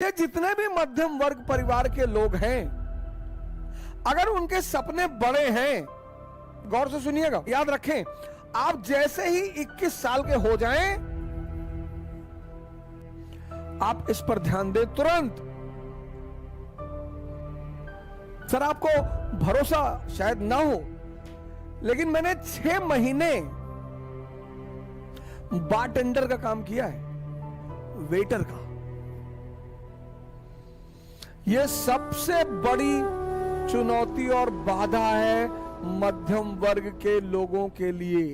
ये जितने भी मध्यम वर्ग परिवार के लोग हैं, अगर उनके सपने बड़े हैं, गौर से सुनिएगा, याद रखें, आप जैसे ही 21 साल के हो जाएं, आप इस पर ध्यान दें तुरंत। सर आपको भरोसा शायद ना हो, लेकिन मैंने 6 महीने बारटेंडर का काम किया है, वेटर का। यह सबसे बड़ी चुनौती और बाधा है मध्यम वर्ग के लोगों के लिए।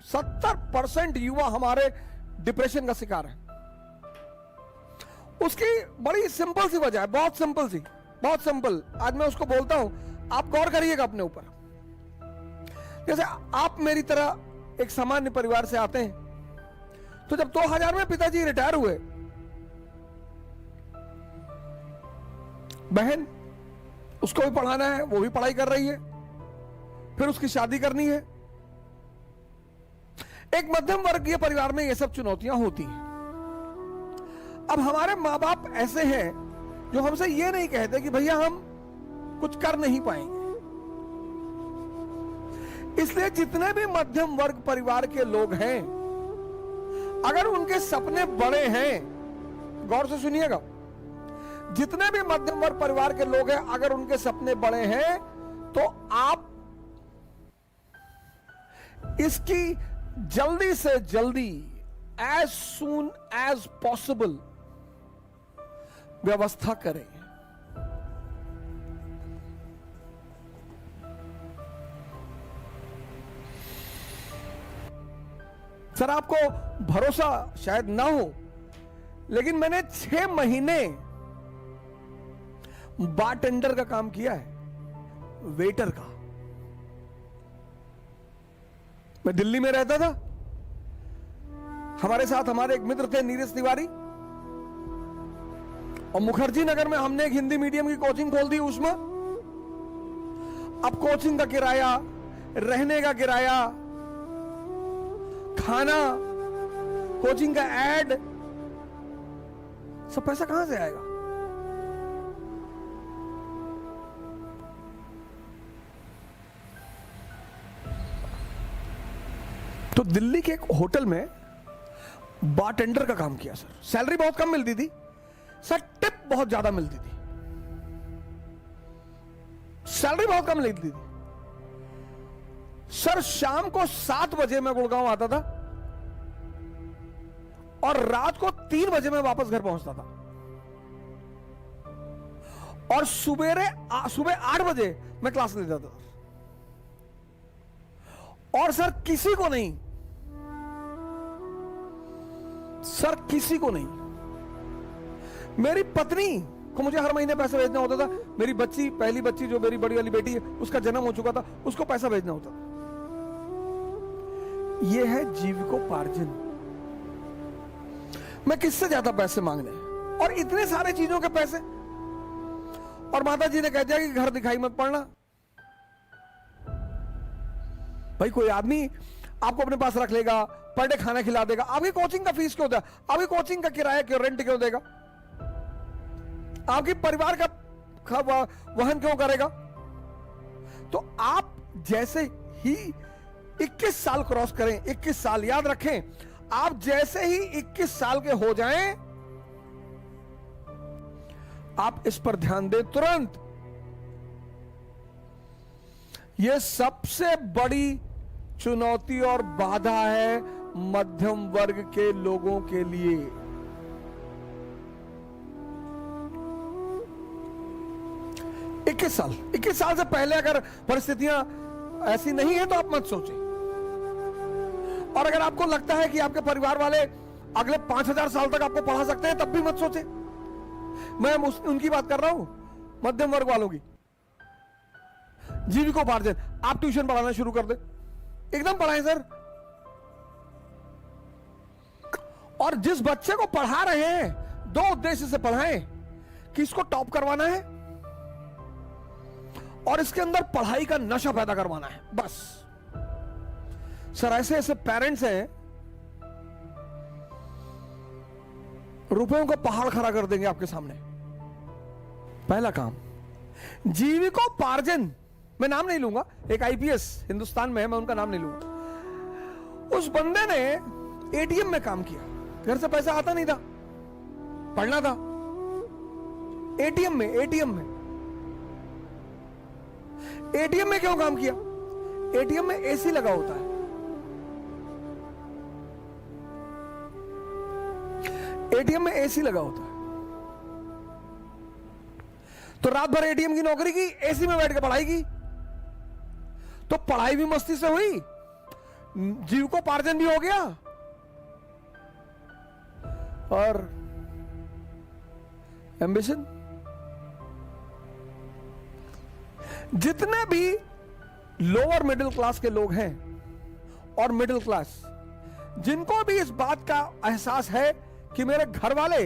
%70 युवा हमारे डिप्रेशन का शिकार है। उसकी बड़ी सिंपल सी वजह है, बहुत सिंपल सी, बहुत सिंपल। आज मैं उसको बोलता हूं, आप गौर करिएगा अपने ऊपर। जैसे आप मेरी तरह एक सामान्य परिवार से आते हैं, तो जब 2000 में पिताजी रिटायर हुए, बहन उसको भी पढ़ाना है, वो भी पढ़ाई कर रही है, फिर उसकी शादी करनी है। एक मध्यम वर्गीय परिवार में ये सब चुनौतियां होती हैं। अब हमारे मां बाप ऐसे हैं जो हमसे ये नहीं कहते कि भैया हम कुछ कर नहीं पाएंगे। इसलिए जितने भी मध्यम वर्ग परिवार के लोग हैं, अगर उनके सपने बड़े हैं, गौर से सुनिएगा, जितने भी मध्यम वर्ग परिवार के लोग हैं, अगर उनके सपने बड़े हैं, तो आप इसकी जल्दी से जल्दी, एज सून एज पॉसिबल व्यवस्था करें। सर आपको भरोसा शायद ना हो, लेकिन मैंने 6 महीने बारटेंडर का काम किया है, वेटर का। मैं दिल्ली में रहता था, हमारे साथ हमारे एक मित्र थे नीरज तिवारी, और मुखर्जी नगर में हमने एक हिंदी मीडियम की कोचिंग खोल दी उसमें। अब कोचिंग का किराया, रहने का किराया, खाना, कोचिंग का एड, सब पैसा कहां से आएगा? तो दिल्ली के एक होटल में बारटेंडर का काम किया सर। सैलरी बहुत कम मिलती थी सर, टिप बहुत ज्यादा मिलती थी। सैलरी बहुत कम मिलती थी सर। शाम को 7 बजे मैं गुड़गांव आता था और रात को 3 बजे मैं वापस घर पहुंचता था, और सुबह 8 बजे मैं क्लास लेता था। और सर किसी को नहीं, सर किसी को नहीं, मेरी पत्नी को मुझे हर महीने पैसा भेजना होता था। मेरी बच्ची, पहली बच्ची जो मेरी बड़ी वाली बेटी है, उसका जन्म हो चुका था, उसको पैसा भेजना होता था। यह है जीविकोपार्जन। मैं किससे ज्यादा पैसे मांगने, और इतने सारे चीजों के पैसे। और माता जी ने कह दिया कि घर दिखाई मत पड़ना। भाई कोई आदमी आपको अपने पास रख लेगा, पर डे खाना खिला देगा, आपकी कोचिंग का फीस क्यों देगा? आपकी कोचिंग का किराया क्यों, रेंट क्यों देगा? आपके परिवार का वहन क्यों करेगा? तो आप जैसे ही 21 साल क्रॉस करें, 21 साल, याद रखें, आप जैसे ही 21 साल के हो जाएं, आप इस पर ध्यान दें तुरंत। यह सबसे बड़ी चुनौती और बाधा है मध्यम वर्ग के लोगों के लिए। इक्कीस साल से पहले अगर परिस्थितियां ऐसी नहीं है तो आप मत सोचें। और अगर आपको लगता है कि आपके परिवार वाले अगले 5000 साल तक आपको पढ़ा सकते हैं, तब भी मत सोचें। मैं उनकी बात कर रहा हूं, मध्यम वर्ग वालों की। जीविकोपार्जन, आप ट्यूशन पढ़ाना शुरू कर दे, एकदम पढ़ाएं सर। और जिस बच्चे को पढ़ा रहे हैं, 2 उद्देश्य से पढ़ाएं कि इसको टॉप करवाना है और इसके अंदर पढ़ाई का नशा पैदा करवाना है, बस। सर ऐसे ऐसे पेरेंट्स हैं, रुपयों का पहाड़ खड़ा कर देंगे आपके सामने। पहला काम, जीविकोपार्जन, मैं नाम नहीं लूंगा, एक आईपीएस हिंदुस्तान में है, मैं उनका नाम नहीं लूंगा। उस बंदे ने एटीएम में काम किया, घर से पैसा आता नहीं था, पढ़ना था। एटीएम में क्यों काम किया? एटीएम में एसी लगा होता है। एटीएम में एसी लगा होता है, तो रात भर एटीएम की नौकरी की, एसी में बैठ के पढ़ाई की, तो पढ़ाई भी मस्ती से हुई, जीविकोपार्जन भी हो गया, और एम्बिशन। जितने भी लोअर मिडिल क्लास के लोग हैं और मिडिल क्लास, जिनको भी इस बात का एहसास है कि मेरे घर वाले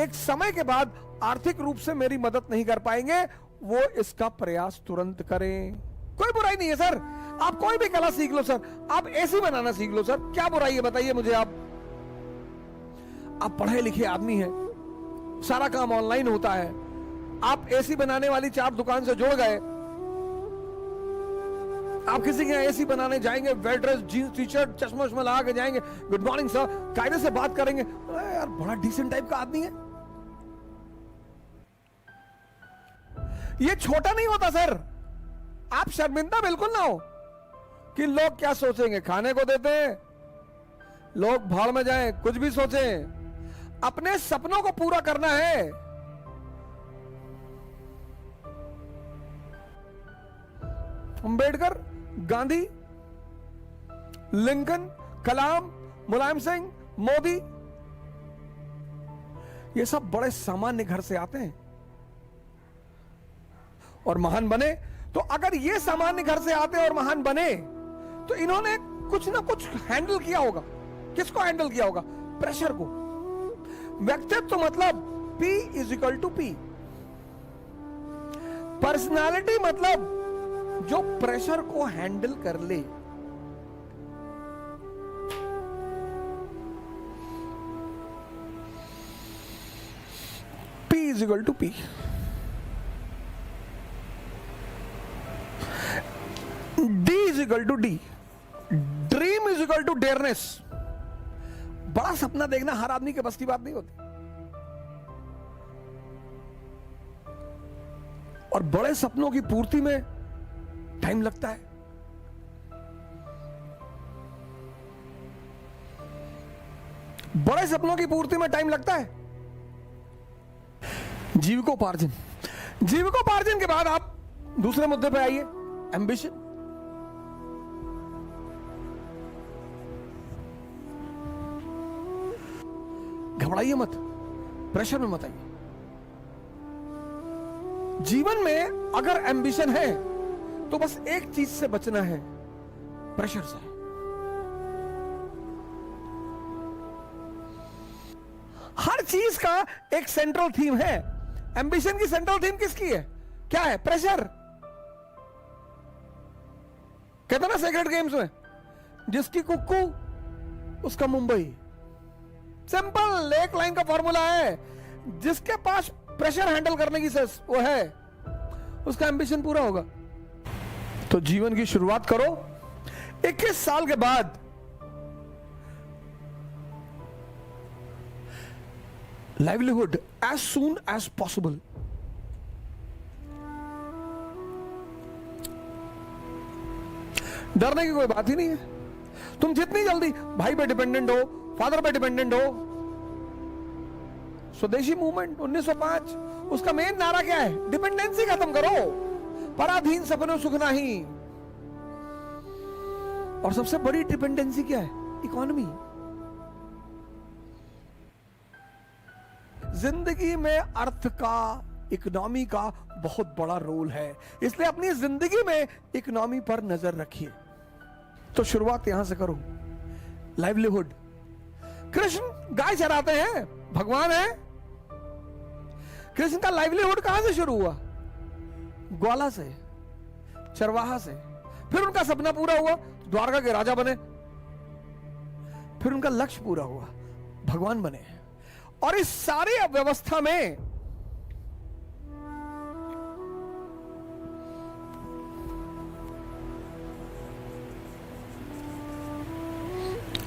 एक समय के बाद आर्थिक रूप से मेरी मदद नहीं कर पाएंगे, वो इसका प्रयास तुरंत करें। कोई बुराई नहीं है सर, आप कोई भी कला सीख लो सर, आप एसी बनाना सीख लो सर, क्या बुराई है बताइए मुझे। आप पढ़े लिखे आदमी हैं, सारा काम ऑनलाइन होता है, आप एसी बनाने वाली 4 दुकान से जुड़ गए, आप किसी के यहाँ एसी बनाने जाएंगे, well dress, jeans T shirt, चश्मा वश्मा लगा के जाएंगे, गुड मॉर्निंग सर, कायदे से बात करेंगे, अरे यार बड़ा डिसेंट टाइप का आदमी है। ये छोटा नहीं होता सर, आप शर्मिंदा बिल्कुल ना हो कि लोग क्या सोचेंगे। खाने को देते हैं, लोग भाड़ में जाएं, कुछ भी सोचें, अपने सपनों को पूरा करना है। अंबेडकर, गांधी, लिंकन, कलाम, मुलायम सिंह, मोदी, ये सब बड़े सामान्य घर से आते हैं और महान बने। तो अगर ये सामान्य घर से आते और महान बने, तो इन्होंने कुछ ना कुछ हैंडल किया होगा। किसको हैंडल किया होगा? प्रेशर को। व्यक्तित्व मतलब P = P। पर्सनालिटी मतलब जो प्रेशर को हैंडल कर ले। P = P। D = D। Dream = dearness. बड़ा सपना देखना हर आदमी के बस की बात नहीं होती, और बड़े सपनों की पूर्ति में टाइम लगता है। बड़े सपनों की पूर्ति में टाइम लगता है। जीविकोपार्जन। जीविकोपार्जन के बाद आप दूसरे मुद्दे पे आइए, एम्बिशन। घबराइए मत, प्रेशर में मत आइए। जीवन में अगर एम्बिशन है तो बस एक चीज से बचना है, प्रेशर से। हर चीज का एक सेंट्रल थीम है। एम्बिशन की सेंट्रल थीम किसकी है? क्या है? प्रेशर। कहते ना सेक्रेट गेम्स में, जिसकी कुक्कू उसका मुंबई। सिंपल एक लाइन का फॉर्मूला है, जिसके पास प्रेशर हैंडल करने की वो है, उसका एम्बिशन पूरा होगा। तो जीवन की शुरुआत करो 21 साल के बाद। Livelihood as soon as possible. डरने की कोई बात ही नहीं है। तुम जितनी जल्दी भाई पे डिपेंडेंट हो, फादर पे डिपेंडेंट हो। स्वदेशी मूवमेंट 1905, उसका मेन नारा क्या है? डिपेंडेंसी खत्म करो, पराधीन सपनों सुख नहीं। और सबसे बड़ी डिपेंडेंसी क्या है? इकोनॉमी। जिंदगी में अर्थ का, इकोनॉमी का बहुत बड़ा रोल है, इसलिए अपनी जिंदगी में इकोनॉमी पर नजर रखिए। तो शुरुआत यहां से करो। लाइवलीहुड। कृष्ण गाय चराते हैं, भगवान है। कृष्ण का लाइवलीहुड कहां से शुरू हुआ? ग्वाला से, चरवाहा से। फिर उनका सपना पूरा हुआ, द्वारका के राजा बने। फिर उनका लक्ष्य पूरा हुआ, भगवान बने। और इस सारी व्यवस्था में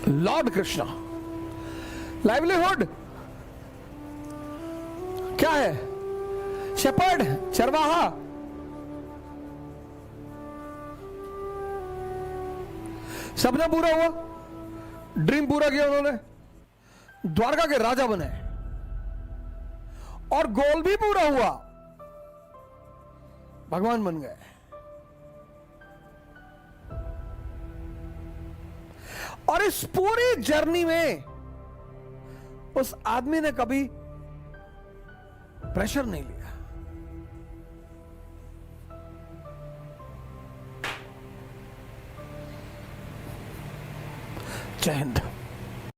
लॉर्ड कृष्णा, लाइवलीहुड क्या है? शेपर्ड, चरवाहा। सपना पूरा हुआ, ड्रीम पूरा किया उन्होंने, द्वारका के राजा बने, और गोल भी पूरा हुआ, भगवान बन गए। और इस पूरी जर्नी में उस आदमी ने कभी प्रेशर नहीं लिया। जय हिंद।